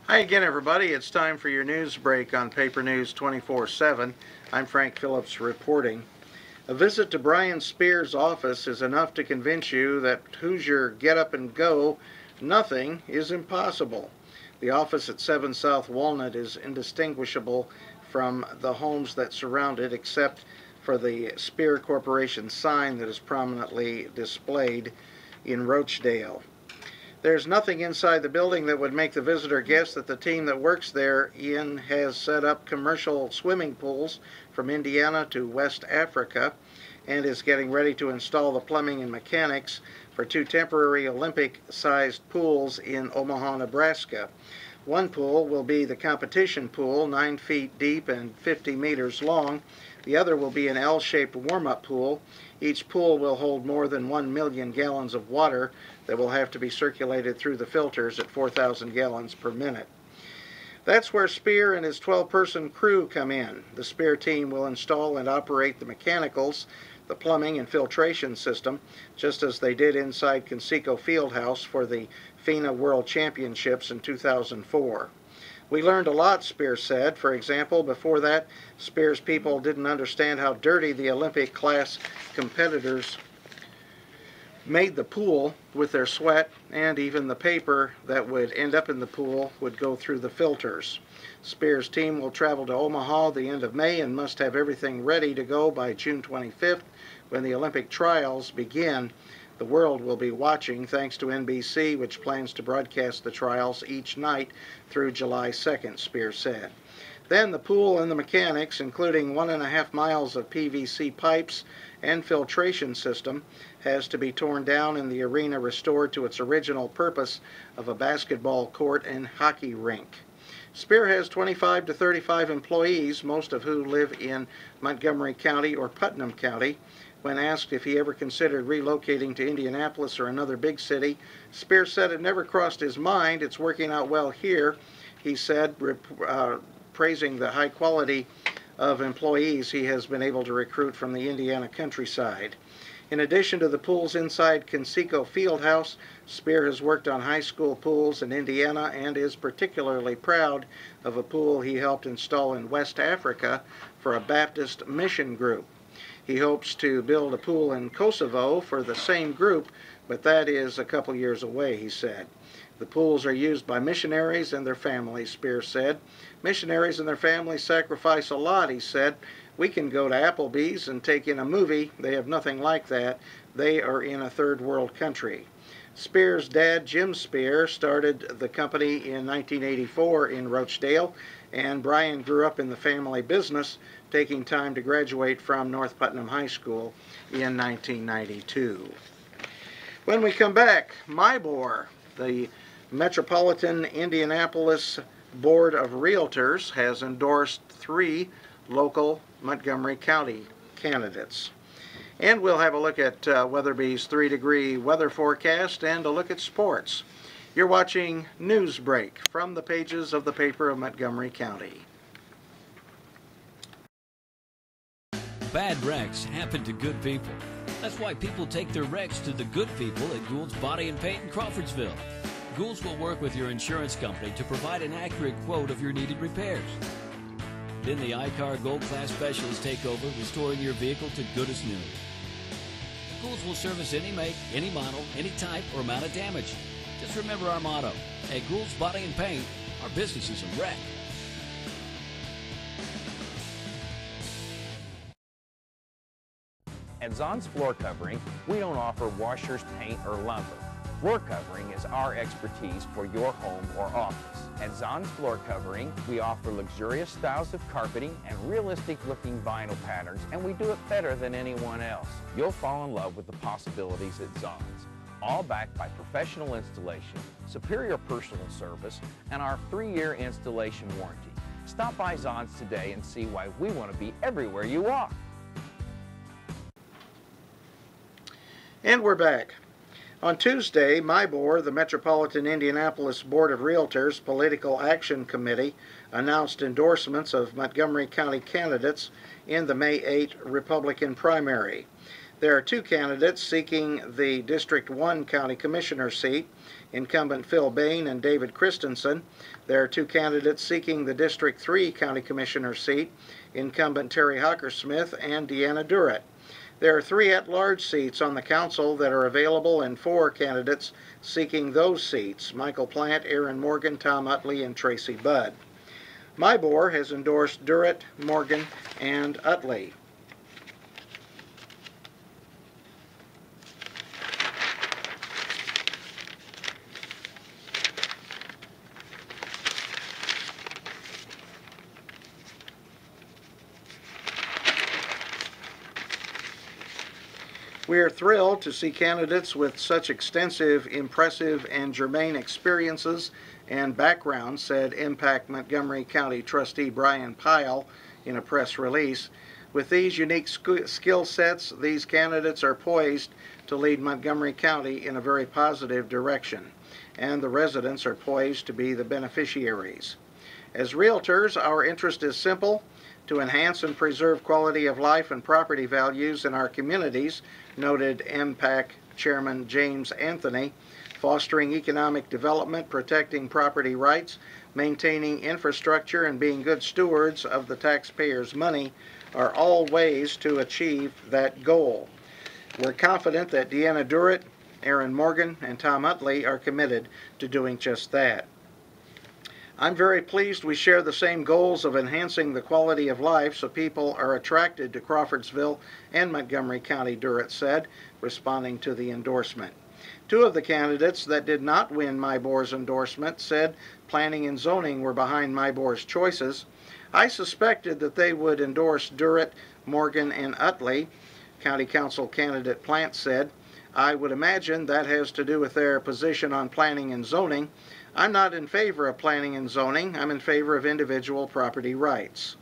Hi again, everybody. It's time for your news break on Paper News 24/7. I'm Frank Phillips reporting. A visit to Brian Spear's office is enough to convince you that Hoosier get up and go, nothing is impossible. The office at 7 South Walnut is indistinguishable from the homes that surround it, except for the Spear Corporation sign that is prominently displayed in Rochdale. There's nothing inside the building that would make the visitor guess that the team that works there has set up commercial swimming pools from Indiana to West Africa and is getting ready to install the plumbing and mechanics for 2 temporary Olympic-sized pools in Omaha, Nebraska. One pool will be the competition pool, 9 feet deep and 50 meters long. The other will be an L-shaped warm-up pool. Each pool will hold more than 1 million gallons of water that will have to be circulated through the filters at 4,000 gallons per minute. That's where Spear and his 12-person crew come in. The Spear team will install and operate the mechanicals, the plumbing and filtration system, just as they did inside Conseco Fieldhouse for the FINA World Championships in 2004. We learned a lot, Spear said. For example, before that, Spear's people didn't understand how dirty the Olympic class competitors made the pool with their sweat, and even the paper that would end up in the pool would go through the filters. Spear's team will travel to Omaha the end of May and must have everything ready to go by June 25th when the Olympic trials begin. The world will be watching thanks to NBC, which plans to broadcast the trials each night through July 2nd, Spear said. Then the pool and the mechanics, including 1.5 miles of PVC pipes and filtration system, has to be torn down and the arena restored to its original purpose of a basketball court and hockey rink. Spear has 25 to 35 employees, most of who live in Montgomery County or Putnam County. When asked if he ever considered relocating to Indianapolis or another big city, Spear said it never crossed his mind. It's working out well here, he said, praising the high quality of employees he has been able to recruit from the Indiana countryside. In addition to the pools inside Conseco Fieldhouse, Spear has worked on high school pools in Indiana and is particularly proud of a pool he helped install in West Africa for a Baptist mission group. He hopes to build a pool in Kosovo for the same group, but that is a couple years away, he said. The pools are used by missionaries and their families, Spear said. Missionaries and their families sacrifice a lot, he said. We can go to Applebee's and take in a movie. They have nothing like that. They are in a third world country. Spear's dad, Jim Spear, started the company in 1984 in Rochdale, and Brian grew up in the family business, taking time to graduate from North Putnam High School in 1992. When we come back, MIBOR, the Metropolitan Indianapolis Board of Realtors, has endorsed 3 local Montgomery County candidates. And we'll have a look at Weatherby's 3-degree weather forecast and a look at sports. You're watching Newsbreak from the pages of the paper of Montgomery County. Bad wrecks happen to good people. That's why people take their wrecks to the good people at Gould's Body and Paint in Crawfordsville. Gould's will work with your insurance company to provide an accurate quote of your needed repairs. Then the iCar Gold Class Specialists take over, restoring your vehicle to good as new. Gould's will service any make, any model, any type, or amount of damage. Just remember our motto: at Gould's Body and Paint, our business is a wreck. At Zon's Floor Covering, we don't offer washers, paint, or lumber. Floor covering is our expertise for your home or office. At Zon's Floor Covering, we offer luxurious styles of carpeting and realistic-looking vinyl patterns, and we do it better than anyone else. You'll fall in love with the possibilities at Zon's, all backed by professional installation, superior personal service, and our 3-year installation warranty. Stop by Zon's today and see why we want to be everywhere you are. And we're back. On Tuesday, MIBOR, the Metropolitan Indianapolis Board of Realtors Political Action Committee, announced endorsements of Montgomery County candidates in the May 8 Republican primary. There are two candidates seeking the District 1 County Commissioner seat, incumbent Phil Bain and David Christensen. There are two candidates seeking the District 3 County Commissioner seat, incumbent Terry Hockersmith and Deanna Durrett. There are three at-large seats on the council that are available and four candidates seeking those seats: Michael Plant, Aaron Morgan, Tom Utley, and Tracy Budd. My board has endorsed Durrett, Morgan, and Utley. We are thrilled to see candidates with such extensive, impressive, and germane experiences and backgrounds, said Impact Montgomery County Trustee Brian Pyle in a press release. With these unique skill sets, these candidates are poised to lead Montgomery County in a very positive direction, and the residents are poised to be the beneficiaries. As realtors, our interest is simple: to enhance and preserve quality of life and property values in our communities, noted MPAC Chairman James Anthony. Fostering economic development, protecting property rights, maintaining infrastructure, and being good stewards of the taxpayers' money are all ways to achieve that goal. We're confident that Deanna Durrett, Aaron Morgan, and Tom Utley are committed to doing just that. I'm very pleased we share the same goals of enhancing the quality of life so people are attracted to Crawfordsville and Montgomery County, Durrett said, responding to the endorsement. Two of the candidates that did not win MyBore's endorsement said planning and zoning were behind MyBore's choices. I suspected that they would endorse Durrett, Morgan, and Utley, County Council candidate Plant said. I would imagine that has to do with their position on planning and zoning. I'm not in favor of planning and zoning. I'm in favor of individual property rights.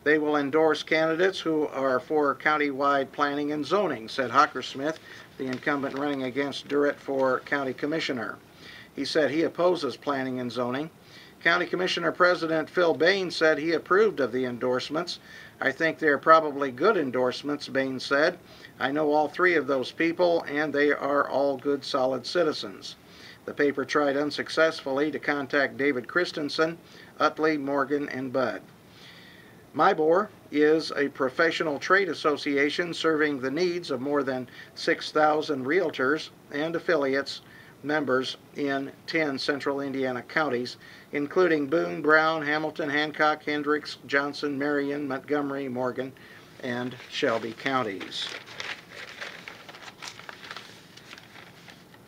They will endorse candidates who are for countywide planning and zoning, said Hockersmith, the incumbent running against Durrett for county commissioner. He said he opposes planning and zoning. County Commissioner President Phil Bain said he approved of the endorsements. I think they're probably good endorsements, Bain said. I know all three of those people, and they are all good, solid citizens. The paper tried unsuccessfully to contact David Christensen, Utley, Morgan, and Budd. MyBore is a professional trade association serving the needs of more than 6,000 realtors and affiliates members in 10 central Indiana counties, including Boone, Brown, Hamilton, Hancock, Hendricks, Johnson, Marion, Montgomery, Morgan, and Shelby counties.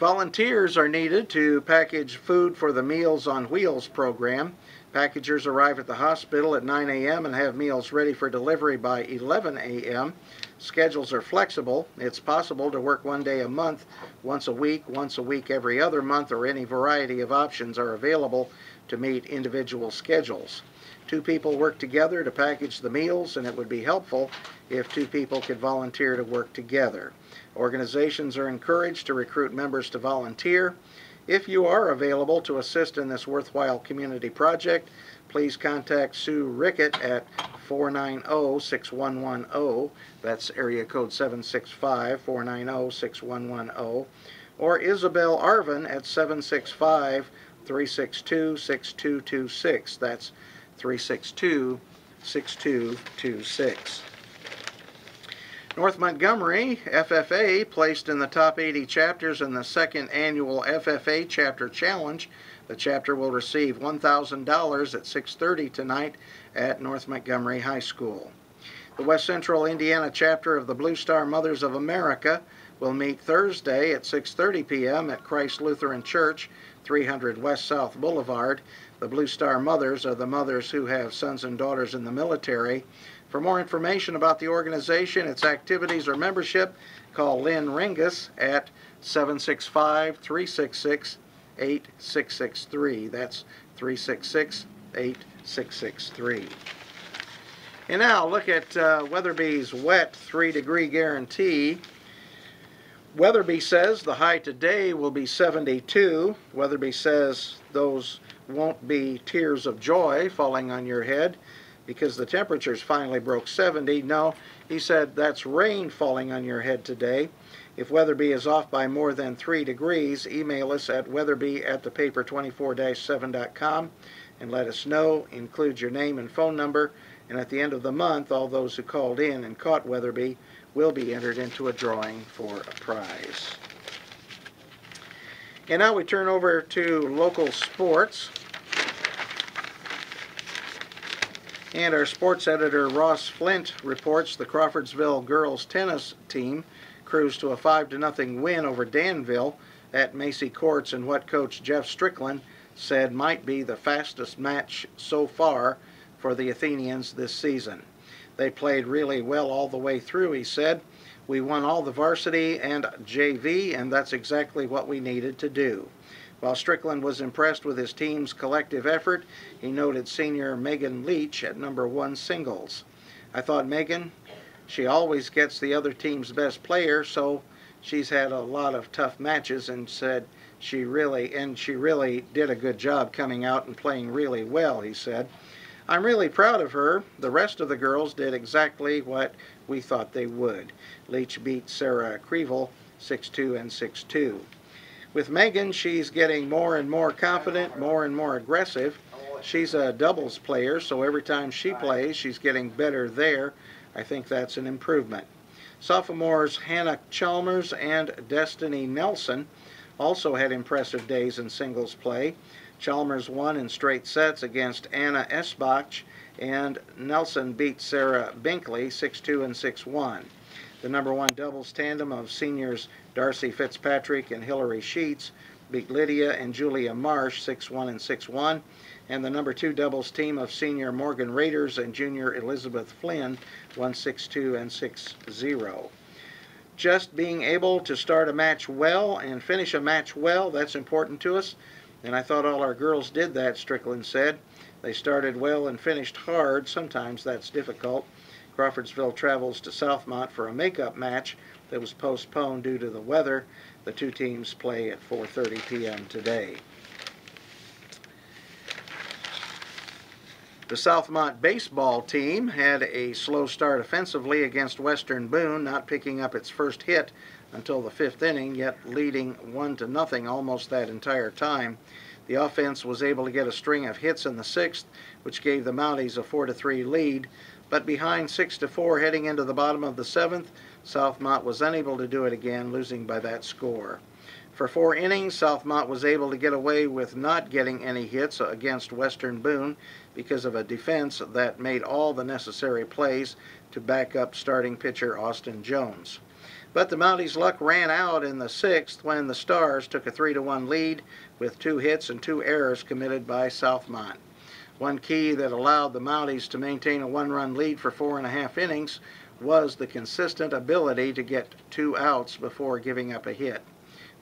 Volunteers are needed to package food for the Meals on Wheels program. Packagers arrive at the hospital at 9 a.m. and have meals ready for delivery by 11 a.m. Schedules are flexible. It's possible to work one day a month, once a week every other month, or any variety of options are available to meet individual schedules. Two people work together to package the meals, and it would be helpful if two people could volunteer to work together. Organizations are encouraged to recruit members to volunteer. If you are available to assist in this worthwhile community project, please contact Sue Rickett at 490-6110, that's area code 765-490-6110, or Isabel Arvin at 765-362-6226, that's 362-6226. North Montgomery FFA placed in the top 80 chapters in the second annual FFA Chapter Challenge. The chapter will receive $1,000 at 6:30 tonight at North Montgomery High School. The West Central Indiana chapter of the Blue Star Mothers of America will meet Thursday at 6:30 p.m. at Christ Lutheran Church, 300 West South Boulevard. The Blue Star Mothers are the mothers who have sons and daughters in the military. For more information about the organization, its activities, or membership, call Lynn Ringus at 765-366-8663. That's 366-8663. And now look at Weatherby's wet 3-degree guarantee. Weatherby says the high today will be 72. Weatherby says those won't be tears of joy falling on your head because the temperatures finally broke 70. No, He said, "That's rain falling on your head today. If Weatherby is off by more than 3 degrees, email us at weatherby@thepaper24-7.com and let us know. Include your name and phone number, and at the end of the month, all those who called in and caught Weatherby will be entered into a drawing for a prize." And now we turn over to local sports. And our sports editor Ross Flint reports the Crawfordsville girls tennis team cruised to a 5-0 win over Danville at Macy Courts in what coach Jeff Strickland said might be the fastest match so far for the Athenians this season. They played really well all the way through, he said. "We won all the varsity and JV, and that's exactly what we needed to do." While Strickland was impressed with his team's collective effort, he noted senior Megan Leach at #1 singles. "I thought Megan, she always gets the other team's best player, so she's had a lot of tough matches," and said she really did a good job coming out and playing really well, he said. "I'm really proud of her. The rest of the girls did exactly what we thought they would." Leach beat Sarah Creeville 6-2 and 6-2. With Megan, she's getting more and more confident, more and more aggressive. She's a doubles player, so every time she plays, she's getting better there. I think that's an improvement. Sophomores Hannah Chalmers and Destiny Nelson also had impressive days in singles play. Chalmers won in straight sets against Anna Esbach, and Nelson beat Sarah Binkley 6-2 and 6-1. The #1 doubles tandem of seniors Darcy Fitzpatrick and Hillary Sheets beat Lydia and Julia Marsh 6-1 and 6-1, and the #2 doubles team of senior Morgan Raiders and junior Elizabeth Flynn won 6-2 and 6-0. Just being able to start a match well and finish a match well, that's important to us, and I thought all our girls did that, Strickland said. They started well and finished hard. Sometimes that's difficult. Crawfordsville travels to Southmont for a makeup match that was postponed due to the weather. The two teams play at 4:30 p.m. today. The Southmont baseball team had a slow start offensively against Western Boone, not picking up its first hit until the 5th inning, yet leading 1-0 almost that entire time. The offense was able to get a string of hits in the 6th, which gave the Mounties a 4-3 lead, but behind 6-4 heading into the bottom of the 7th, Southmont was unable to do it again, losing by that score. For 4 innings, Southmont was able to get away with not getting any hits against Western Boone because of a defense that made all the necessary plays to back up starting pitcher Austin Jones. But the Mounties' luck ran out in the 6th when the Stars took a 3-1 lead with 2 hits and 2 errors committed by Southmont. One key that allowed the Mounties to maintain a 1-run lead for 4.5 innings was the consistent ability to get 2 outs before giving up a hit.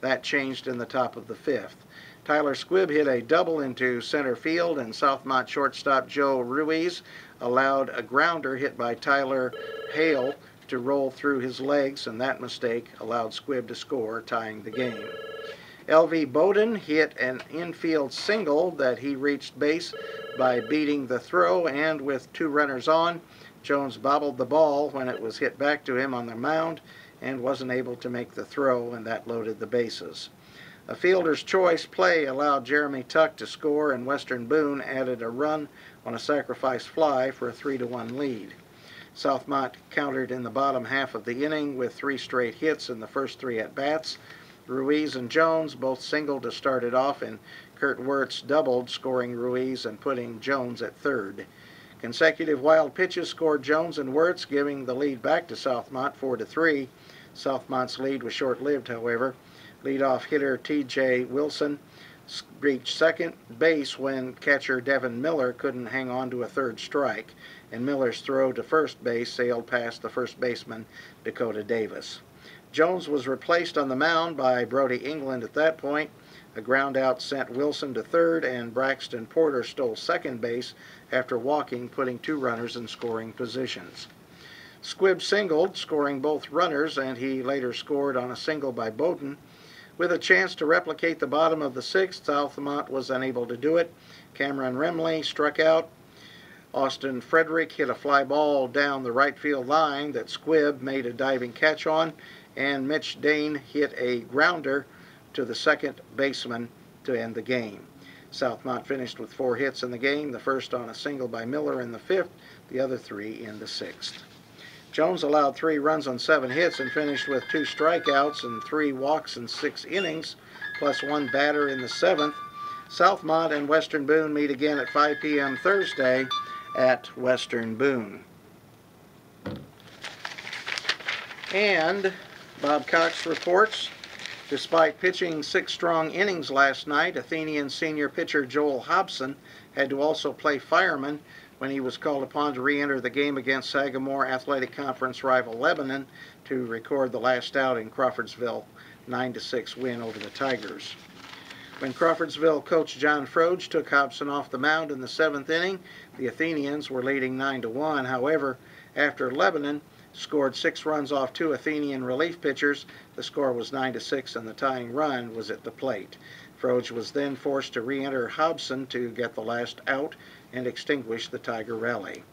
That changed in the top of the 5th. Tyler Squibb hit a double into center field, and Southmont shortstop Joe Ruiz allowed a grounder hit by Tyler Hale to roll through his legs, and that mistake allowed Squibb to score, tying the game. L.V. Bowden hit an infield single that he reached base by beating the throw, and with 2 runners on, Jones bobbled the ball when it was hit back to him on the mound and wasn't able to make the throw, and that loaded the bases. A fielder's choice play allowed Jeremy Tuck to score, and Western Boone added a run on a sacrifice fly for a 3-1 lead. Southmont countered in the bottom half of the inning with 3 straight hits in the first 3 at-bats. Ruiz and Jones both singled to start it off, and Kurt Wirtz doubled, scoring Ruiz and putting Jones at third. Consecutive wild pitches scored Jones and Wirtz, giving the lead back to Southmont 4-3. Southmont's lead was short-lived, however. Leadoff hitter T.J. Wilson reached second base when catcher Devin Miller couldn't hang on to a third strike, and Miller's throw to first base sailed past the first baseman Dakota Davis. Jones was replaced on the mound by Brody England at that point. A ground out sent Wilson to third, and Braxton Porter stole second base after walking, putting 2 runners in scoring positions. Squibb singled, scoring both runners, and he later scored on a single by Bowden. With a chance to replicate the bottom of the 6th, Southmont was unable to do it. Cameron Remley struck out Austin Frederick hit a fly ball down the right field line that Squibb made a diving catch on, and Mitch Dane hit a grounder to the second baseman to end the game. Southmont finished with 4 hits in the game, the first on a single by Miller in the 5th, the other 3 in the 6th. Jones allowed 3 runs on 7 hits and finished with 2 strikeouts and 3 walks in 6 innings, plus 1 batter in the 7th. Southmont and Western Boone meet again at 5 p.m. Thursday at Western Boone. And Bob Cox reports, despite pitching 6 strong innings last night, Athenian senior pitcher Joel Hobson had to also play fireman when he was called upon to re-enter the game against Sagamore Athletic Conference rival Lebanon to record the last out in Crawfordsville 9-6 win over the Tigers. When Crawfordsville coach John Froge took Hobson off the mound in the 7th inning, the Athenians were leading 9-1. However, after Lebanon scored 6 runs off 2 Athenian relief pitchers, the score was 9-6 and the tying run was at the plate. Froge was then forced to re-enter Hobson to get the last out and extinguish the Tiger rally.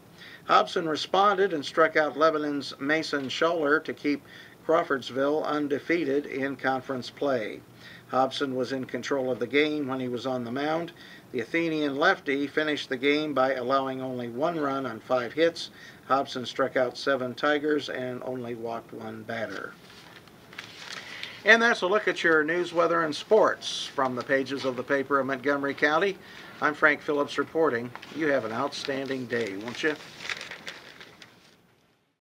Hobson responded and struck out Lebanon's Mason Schuller to keep Crawfordsville undefeated in conference play. Hobson was in control of the game when he was on the mound. The Athenian lefty finished the game by allowing only 1 run on 5 hits. Hobson struck out 7 Tigers and only walked 1 batter. And that's a look at your news, weather, and sports from the pages of the paper of Montgomery County. I'm Frank Phillips reporting. You have an outstanding day, won't you?